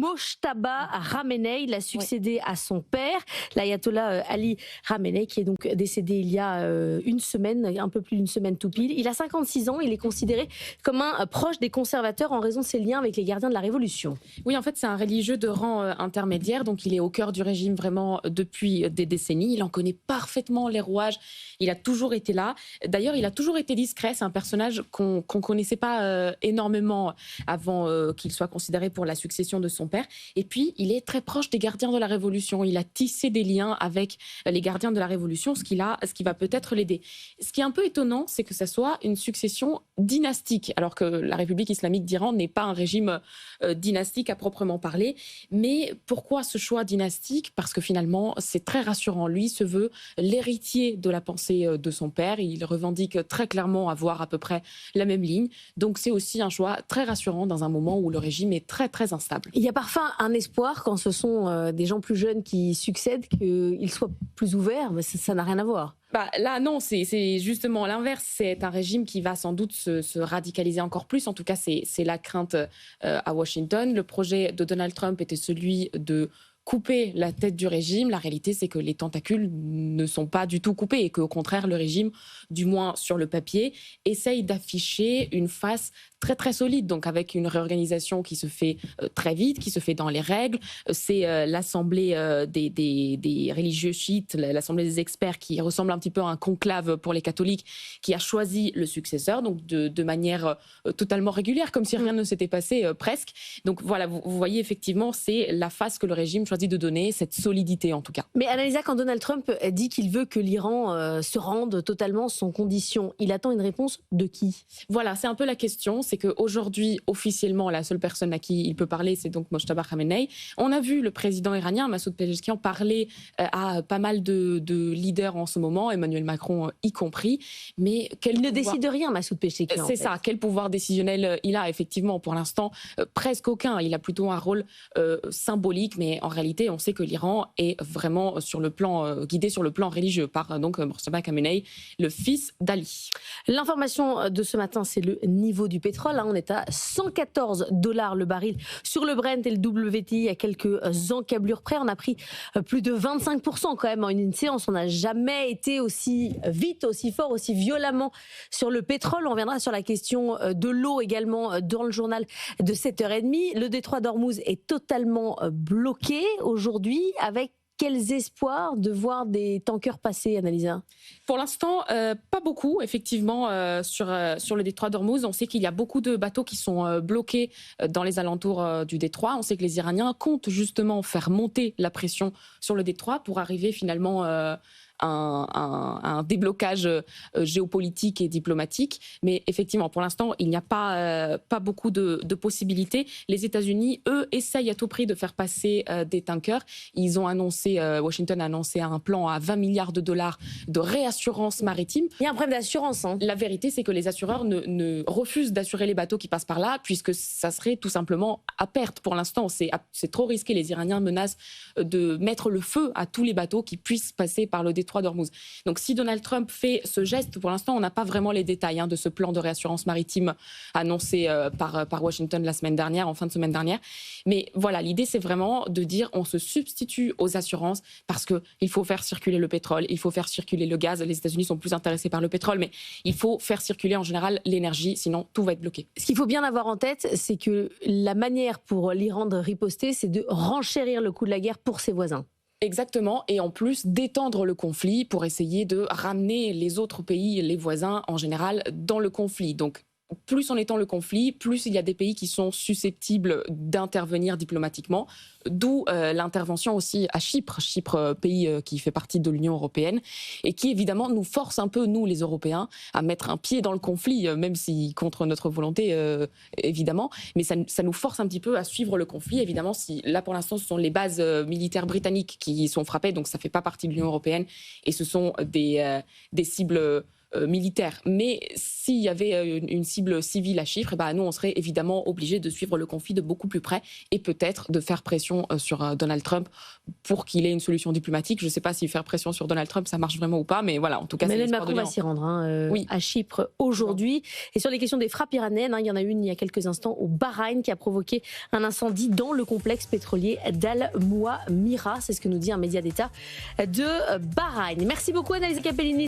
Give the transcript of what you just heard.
Mojtaba Khamenei. Il a succédé à son père, l'ayatollah Ali Khamenei, qui est donc décédé il y a une semaine, un peu plus d'une semaine tout pile. Il a 56 ans, il est considéré comme un proche des conservateurs en raison de ses liens avec les gardiens de la Révolution. Oui, en fait, c'est un religieux de rang intermédiaire, donc il est au cœur du régime vraiment depuis des décennies. Il en connaît parfaitement les rouages, il a toujours été là. D'ailleurs, il a toujours été discret, c'est un personnage qu'on connaissait pas énormément avant qu'il soit considéré pour la succession de son père. Et puis, il est très proche des gardiens de la Révolution. Il a tissé des liens avec les gardiens de la Révolution, ce qui va peut-être l'aider. Ce qui est un peu étonnant, c'est que ça soit une succession dynastique, alors que la République islamique d'Iran n'est pas un régime dynastique à proprement parler. Mais pourquoi ce choix dynastique ? Parce que finalement, c'est très rassurant. Lui se veut l'héritier de la pensée de son père. Il revendique très clairement avoir à peu près la même ligne. Donc c'est aussi un choix très rassurant dans un moment où le régime est très très instable. Il y a parfois un espoir quand ce sont des gens plus jeunes qui succèdent qu'ils soient plus ouverts, mais ça n'a rien à voir. Là, non, c'est justement l'inverse. C'est un régime qui va sans doute se radicaliser encore plus. En tout cas, c'est la crainte à Washington. Le projet de Donald Trump était celui de couper la tête du régime. La réalité, c'est que les tentacules ne sont pas du tout coupés et qu'au contraire, le régime, du moins sur le papier, essaye d'afficher une face très très solide, donc avec une réorganisation qui se fait très vite, qui se fait dans les règles. C'est l'assemblée des religieux chiites, l'assemblée des experts qui ressemble un petit peu à un conclave pour les catholiques, qui a choisi le successeur, donc de manière totalement régulière, comme si rien ne s'était passé presque. Donc voilà, vous voyez effectivement, c'est la face que le régime choisit de donner, cette solidité en tout cas. Mais Annalisa, quand Donald Trump dit qu'il veut que l'Iran se rende totalement sans condition, il attend une réponse de qui ? Voilà, c'est un peu la question. C'est qu'aujourd'hui, officiellement, la seule personne à qui il peut parler, c'est donc Mojtaba Khamenei. On a vu le président iranien, Massoud Pezeshkian, parler à pas mal de leaders en ce moment, Emmanuel Macron y compris. Mais il ne décide de rien, Massoud Pezeshkian. C'est ça, quel pouvoir décisionnel il a effectivement pour l'instant presque aucun. Il a plutôt un rôle symbolique, mais en réalité, on sait que l'Iran est vraiment guidé sur le plan religieux par donc Mojtaba Khamenei, le fils d'Ali. L'information de ce matin, c'est le niveau du pétrole. On est à $114 le baril sur le Brent et le WTI à quelques encablures près. On a pris plus de 25% quand même en une séance. On n'a jamais été aussi vite, aussi fort, aussi violemment sur le pétrole. On reviendra sur la question de l'eau également dans le journal de 7h30. Le détroit d'Ormuz est totalement bloqué aujourd'hui avec quels espoirs de voir des tankers passer, Annalisa ? Pour l'instant, pas beaucoup, effectivement, sur le détroit d'Ormuz. On sait qu'il y a beaucoup de bateaux qui sont bloqués dans les alentours du détroit. On sait que les Iraniens comptent justement faire monter la pression sur le détroit pour arriver finalement un déblocage géopolitique et diplomatique. Mais effectivement, pour l'instant, il n'y a pas beaucoup de possibilités. Les États-Unis, eux, essayent à tout prix de faire passer des tankers. Ils ont annoncé, Washington a annoncé un plan à $20 milliards de réassurance maritime. Il y a un problème d'assurance. La vérité, c'est que les assureurs ne refusent d'assurer les bateaux qui passent par là, puisque ça serait tout simplement à perte. Pour l'instant, c'est trop risqué. Les Iraniens menacent de mettre le feu à tous les bateaux qui puissent passer par le détroit d'Ormuz. Donc si Donald Trump fait ce geste, pour l'instant on n'a pas vraiment les détails de ce plan de réassurance maritime annoncé par Washington la semaine dernière, en fin de semaine dernière. Mais voilà, l'idée c'est vraiment de dire on se substitue aux assurances parce qu'il faut faire circuler le pétrole, il faut faire circuler le gaz. Les États-Unis sont plus intéressés par le pétrole, mais il faut faire circuler en général l'énergie, sinon tout va être bloqué. Ce qu'il faut bien avoir en tête, c'est que la manière pour l'Iran de riposter, c'est de renchérir le coût de la guerre pour ses voisins. Exactement, et en plus d'étendre le conflit pour essayer de ramener les autres pays, les voisins en général, dans le conflit. Donc plus on étend le conflit, plus il y a des pays qui sont susceptibles d'intervenir diplomatiquement, d'où l'intervention aussi à Chypre, pays qui fait partie de l'Union européenne, et qui évidemment nous force un peu, nous les Européens, à mettre un pied dans le conflit, même si contre notre volonté évidemment, mais ça nous force un petit peu à suivre le conflit. Évidemment, là pour l'instant ce sont les bases militaires britanniques qui sont frappées, donc ça ne fait pas partie de l'Union européenne, et ce sont des cibles militaire. Mais s'il y avait une cible civile à Chypre, nous, on serait évidemment obligés de suivre le conflit de beaucoup plus près et peut-être de faire pression sur Donald Trump pour qu'il ait une solution diplomatique. Je ne sais pas si faire pression sur Donald Trump, ça marche vraiment ou pas, mais voilà, en tout cas, c'est l'espoir de Macron va s'y rendre oui. à Chypre aujourd'hui. Et sur les questions des frappes iraniennes, il y en a une il y a quelques instants au Bahreïn qui a provoqué un incendie dans le complexe pétrolier d'Al Mouamira. C'est ce que nous dit un média d'État de Bahreïn. Merci beaucoup, Annalisa Capellini.